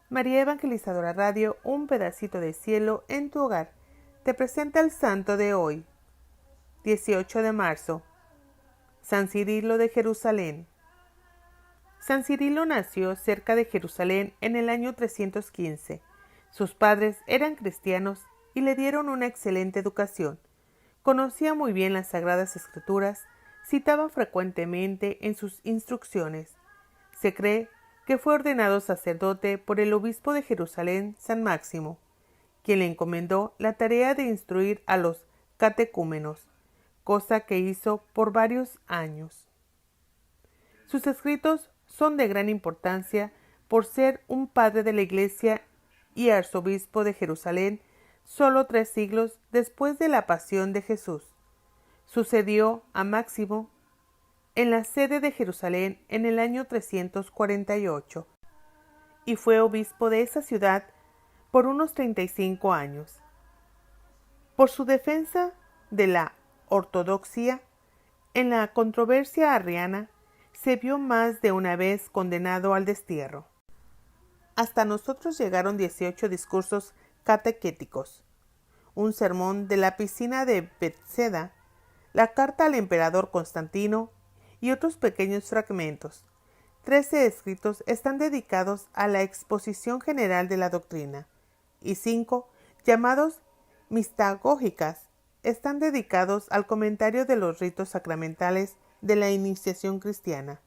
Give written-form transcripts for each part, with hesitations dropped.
María Evangelizadora Radio, un pedacito de cielo en tu hogar, te presenta el santo de hoy, 18 de marzo, San Cirilo de Jerusalén. San Cirilo nació cerca de Jerusalén en el año 315. Sus padres eran cristianos y le dieron una excelente educación. Conocía muy bien las Sagradas Escrituras, citaba frecuentemente en sus instrucciones. Se cree que fue ordenado sacerdote por el obispo de Jerusalén, San Máximo, quien le encomendó la tarea de instruir a los catecúmenos, cosa que hizo por varios años. Sus escritos son de gran importancia por ser un padre de la Iglesia y arzobispo de Jerusalén solo 3 siglos después de la pasión de Jesús. Sucedió a Máximo en la sede de Jerusalén en el año 348 y fue obispo de esa ciudad por unos 35 años. Por su defensa de la ortodoxia en la controversia arriana, se vio más de una vez condenado al destierro. Hasta nosotros llegaron 18 discursos catequéticos, un sermón de la piscina de Bethseda, la carta al emperador Constantino y otros pequeños fragmentos. 13 escritos están dedicados a la exposición general de la doctrina y 5, llamados mistagógicas, están dedicados al comentario de los ritos sacramentales de la iniciación cristiana.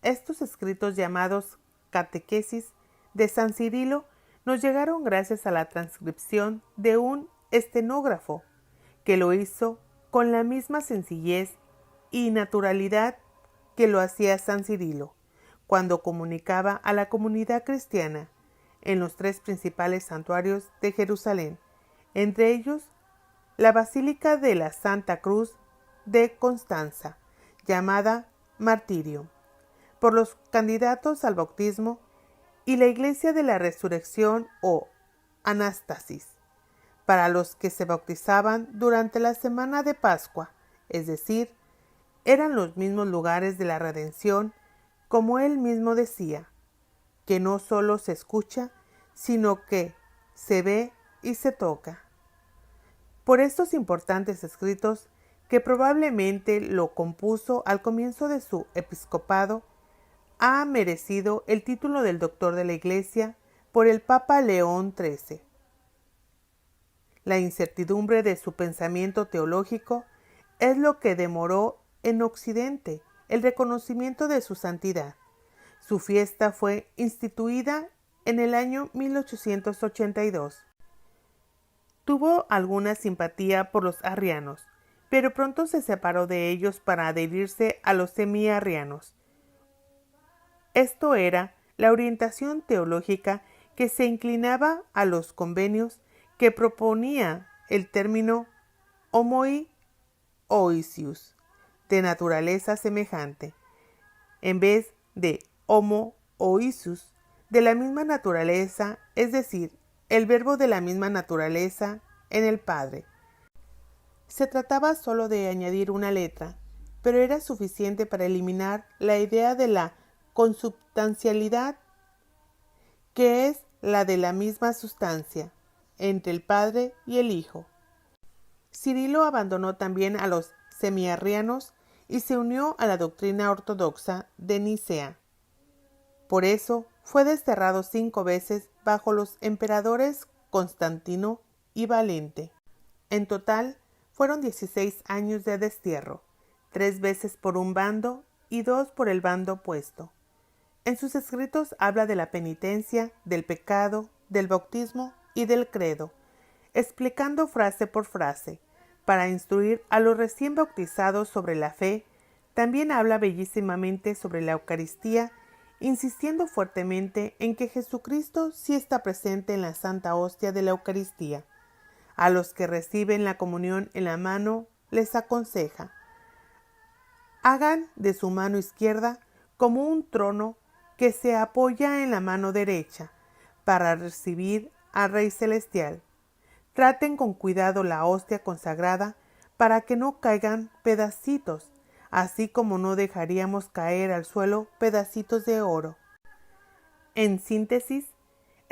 Estos escritos llamados catequesis de San Cirilo nos llegaron gracias a la transcripción de un estenógrafo que lo hizo con la misma sencillez y naturalidad que lo hacía San Cirilo cuando comunicaba a la comunidad cristiana en los 3 principales santuarios de Jerusalén, entre ellos la Basílica de la Santa Cruz de Constanza, llamada Martirio, por los candidatos al bautismo, y la Iglesia de la Resurrección o Anástasis, para los que se bautizaban durante la semana de Pascua, es decir, eran los mismos lugares de la redención, como él mismo decía, que no solo se escucha, sino que se ve y se toca. Por estos importantes escritos, que probablemente lo compuso al comienzo de su episcopado, ha merecido el título del doctor de la Iglesia por el Papa León XIII. La incertidumbre de su pensamiento teológico es lo que demoró en Occidente el reconocimiento de su santidad. Su fiesta fue instituida en el año 1882. Tuvo alguna simpatía por los arrianos, pero pronto se separó de ellos para adherirse a los semi-arrianos. Esto era la orientación teológica que se inclinaba a los convenios que proponía el término homoi oisius, de naturaleza semejante, en vez de homo oisus, de la misma naturaleza, es decir, el verbo de la misma naturaleza en el Padre. Se trataba solo de añadir una letra, pero era suficiente para eliminar la idea de la consubstancialidad, que es la de la misma sustancia, entre el Padre y el Hijo. Cirilo abandonó también a los semiarrianos y se unió a la doctrina ortodoxa de Nicea. Por eso fue desterrado 5 veces bajo los emperadores Constantino y Valente. En total fueron 16 años de destierro, 3 veces por un bando y 2 por el bando opuesto. En sus escritos habla de la penitencia, del pecado, del bautismo y del credo, explicando frase por frase, para instruir a los recién bautizados sobre la fe. También habla bellísimamente sobre la Eucaristía, insistiendo fuertemente en que Jesucristo sí está presente en la Santa Hostia de la Eucaristía. A los que reciben la comunión en la mano les aconseja: hagan de su mano izquierda como un trono que se apoya en la mano derecha para recibir al Rey Celestial. Traten con cuidado la hostia consagrada para que no caigan pedacitos, así como no dejaríamos caer al suelo pedacitos de oro. En síntesis,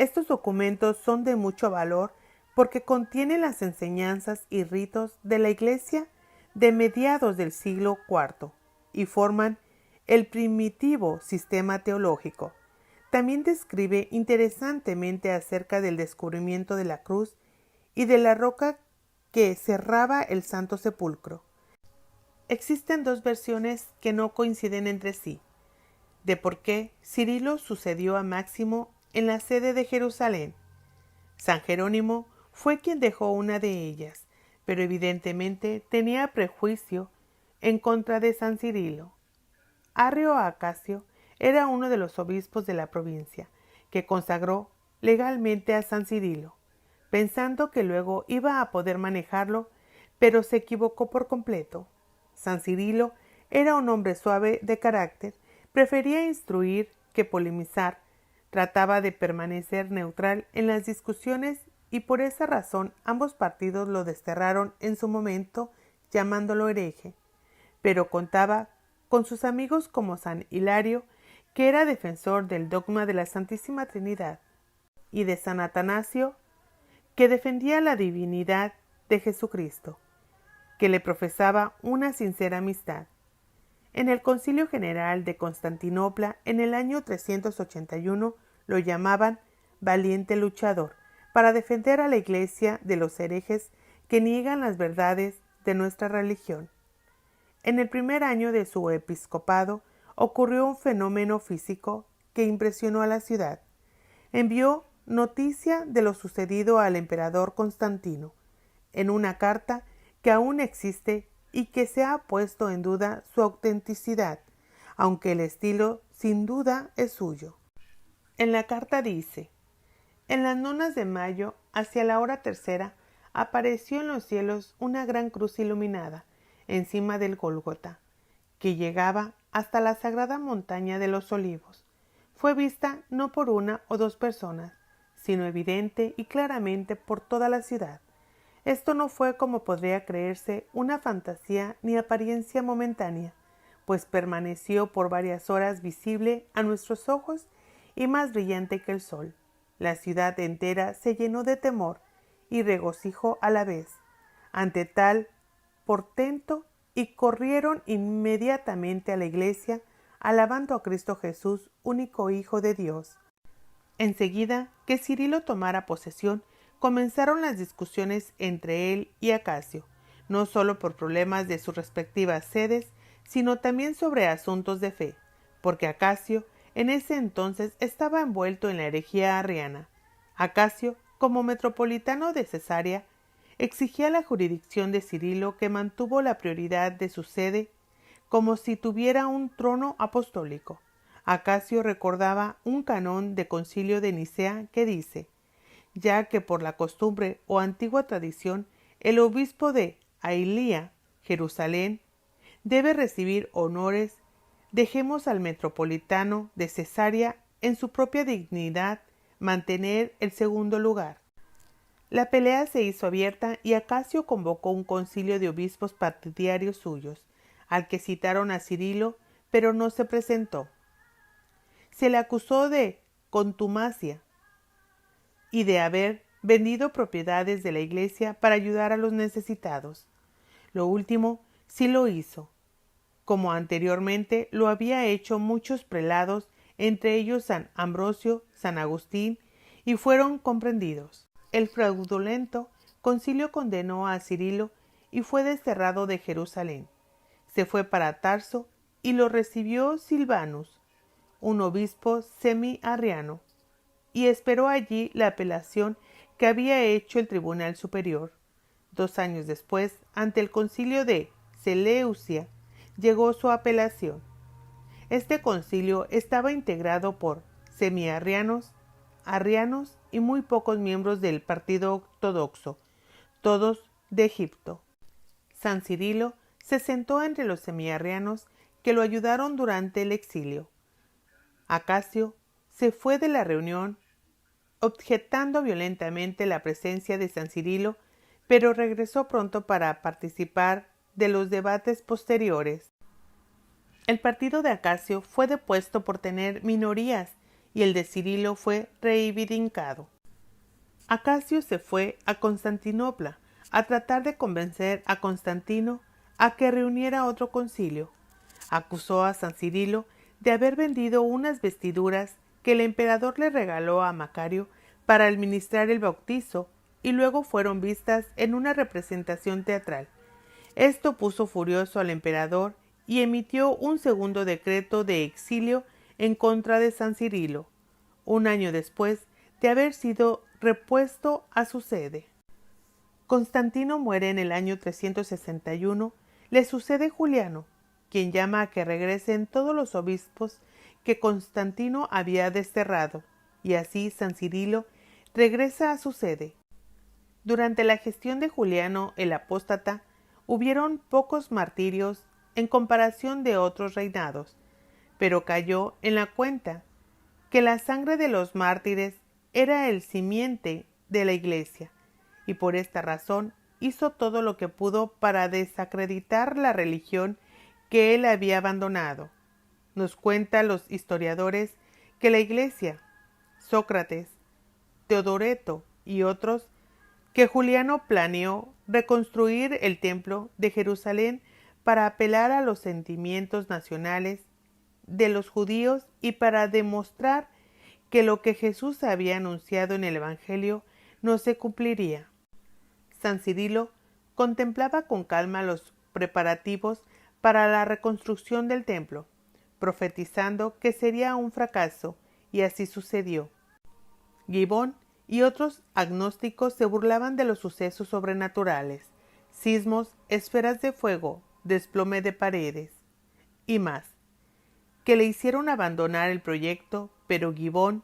Estos documentos son de mucho valor porque contienen las enseñanzas y ritos de la Iglesia de mediados del siglo IV y forman el primitivo sistema teológico. También describe interesantemente acerca del descubrimiento de la cruz y de la roca que cerraba el Santo Sepulcro. Existen dos versiones que no coinciden entre sí, de por qué Cirilo sucedió a Máximo en la sede de Jerusalén. San Jerónimo fue quien dejó una de ellas, pero evidentemente tenía prejuicio en contra de San Cirilo. Arrio Acacio era uno de los obispos de la provincia, que consagró legalmente a San Cirilo, pensando que luego iba a poder manejarlo, pero se equivocó por completo. San Cirilo era un hombre suave de carácter, prefería instruir que polemizar, trataba de permanecer neutral en las discusiones y por esa razón ambos partidos lo desterraron en su momento llamándolo hereje, pero contaba con sus amigos como San Hilario, que era defensor del dogma de la Santísima Trinidad, y de San Atanasio, que defendía la divinidad de Jesucristo, que le profesaba una sincera amistad. En el Concilio General de Constantinopla, en el año 381, lo llamaban valiente luchador, para defender a la Iglesia de los herejes que niegan las verdades de nuestra religión. En el primer año de su episcopado ocurrió un fenómeno físico que impresionó a la ciudad. Envió noticia de lo sucedido al emperador Constantino, en una carta que aún existe y que se ha puesto en duda su autenticidad, aunque el estilo sin duda es suyo. En la carta dice: en las nonas de mayo, hacia la hora tercera, apareció en los cielos una gran cruz iluminada, encima del Gólgota, que llegaba hasta la sagrada montaña de los Olivos. Fue vista no por una o dos personas, sino evidente y claramente por toda la ciudad. Esto no fue, como podría creerse, una fantasía ni apariencia momentánea, pues permaneció por varias horas visible a nuestros ojos y más brillante que el sol. La ciudad entera se llenó de temor y regocijo a la vez ante tal portento y corrieron inmediatamente a la iglesia alabando a Cristo Jesús, único Hijo de Dios. Enseguida que Cirilo tomara posesión, comenzaron las discusiones entre él y Acacio, no solo por problemas de sus respectivas sedes, sino también sobre asuntos de fe, porque Acacio en ese entonces estaba envuelto en la herejía arriana. Acacio, como metropolitano de Cesarea, exigía la jurisdicción de Cirilo, que mantuvo la prioridad de su sede como si tuviera un trono apostólico. Acacio recordaba un canón de Concilio de Nicea que dice: ya que por la costumbre o antigua tradición el obispo de Ailía, Jerusalén, debe recibir honores, dejemos al metropolitano de Cesarea en su propia dignidad mantener el segundo lugar. La pelea se hizo abierta y Acacio convocó un concilio de obispos partidarios suyos, al que citaron a Cirilo, pero no se presentó. Se le acusó de contumacia y de haber vendido propiedades de la iglesia para ayudar a los necesitados. Lo último sí lo hizo, como anteriormente lo había hecho muchos prelados, entre ellos San Ambrosio, San Agustín, y fueron comprendidos. El fraudulento concilio condenó a Cirilo y fue desterrado de Jerusalén. Se fue para Tarso y lo recibió Silvanus, un obispo semi-arriano, y esperó allí la apelación que había hecho el Tribunal Superior. 2 años después, ante el concilio de Seleucia, llegó su apelación. Este concilio estaba integrado por semi-arrianos, arrianos y muy pocos miembros del partido ortodoxo, todos de Egipto. San Cirilo se sentó entre los semi-arrianos que lo ayudaron durante el exilio. Acacio se fue de la reunión objetando violentamente la presencia de San Cirilo, pero regresó pronto para participar de los debates posteriores. El partido de Acacio fue depuesto por tener minorías y el de Cirilo fue reivindicado. Acacio se fue a Constantinopla a tratar de convencer a Constantino a que reuniera otro concilio. Acusó a San Cirilo de haber vendido unas vestiduras que el emperador le regaló a Macario para administrar el bautizo y luego fueron vistas en una representación teatral. Esto puso furioso al emperador y emitió un segundo decreto de exilio en contra de San Cirilo, un año después de haber sido repuesto a su sede. Constantino muere en el año 361, le sucede Juliano, quien llama a que regresen todos los obispos que Constantino había desterrado, y así San Cirilo regresa a su sede. Durante la gestión de Juliano el apóstata, hubieron pocos martirios en comparación de otros reinados, pero cayó en la cuenta que la sangre de los mártires era el simiente de la Iglesia, y por esta razón hizo todo lo que pudo para desacreditar la religión que él había abandonado. Nos cuentan los historiadores que la Iglesia, Sócrates, Teodoreto y otros, que Juliano planeó reconstruir el templo de Jerusalén para apelar a los sentimientos nacionales de los judíos y para demostrar que lo que Jesús había anunciado en el Evangelio no se cumpliría. San Cirilo contemplaba con calma los preparativos para la reconstrucción del templo, profetizando que sería un fracaso, y así sucedió. Gibón y otros agnósticos se burlaban de los sucesos sobrenaturales, sismos, esferas de fuego, desplome de paredes y más, que le hicieron abandonar el proyecto, pero Gibón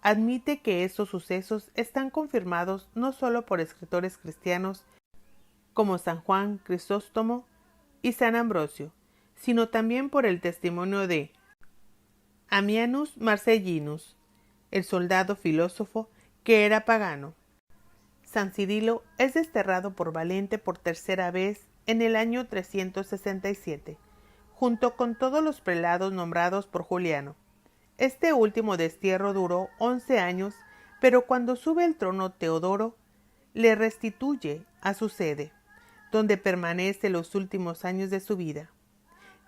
admite que estos sucesos están confirmados no solo por escritores cristianos como San Juan Crisóstomo y San Ambrosio, sino también por el testimonio de Ammianus Marcellinus, el soldado filósofo que era pagano. San Cirilo es desterrado por Valente por tercera vez en el año 367, junto con todos los prelados nombrados por Juliano. Este último destierro duró 11 años, pero cuando sube al trono Teodoro, le restituye a su sede, donde permanece los últimos años de su vida.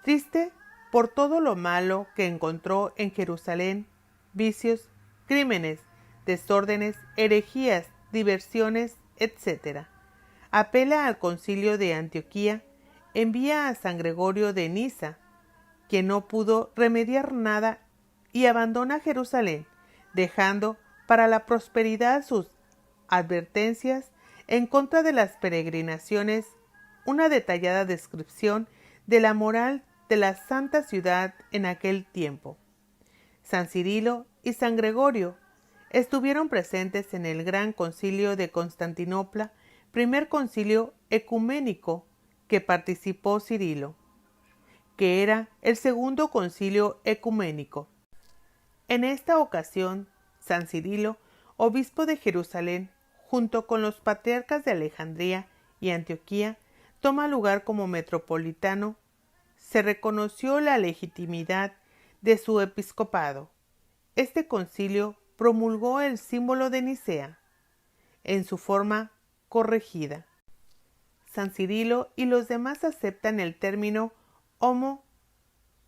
Triste por todo lo malo que encontró en Jerusalén, vicios, crímenes, desórdenes, herejías, diversiones, etc. Apela al concilio de Antioquía, envía a San Gregorio de Niza, que no pudo remediar nada, y abandona Jerusalén, dejando para la prosperidad sus advertencias en contra de las peregrinaciones, una detallada descripción de la moral de la santa ciudad en aquel tiempo. San Cirilo y San Gregorio estuvieron presentes en el Gran Concilio de Constantinopla, primer concilio ecuménico que participó Cirilo, que era el segundo concilio ecuménico. En esta ocasión, San Cirilo, obispo de Jerusalén, junto con los patriarcas de Alejandría y Antioquía, toma lugar como metropolitano. Se reconoció la legitimidad de su episcopado. Este concilio promulgó el símbolo de Nicea, en su forma corregida. San Cirilo y los demás aceptan el término Homo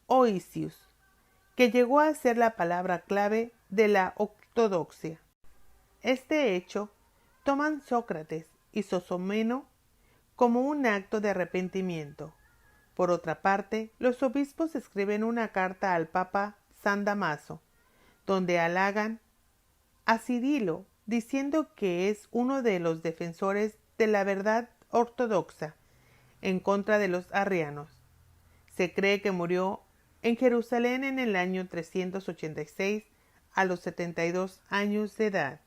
Oisius, que llegó a ser la palabra clave de la ortodoxia. Este hecho toman Sócrates y Sosomeno como un acto de arrepentimiento. Por otra parte, los obispos escriben una carta al Papa San Damaso, donde halagan a Cirilo, diciendo que es uno de los defensores de la verdad ortodoxa en contra de los arrianos. Se cree que murió en Jerusalén en el año 386 a los 72 años de edad.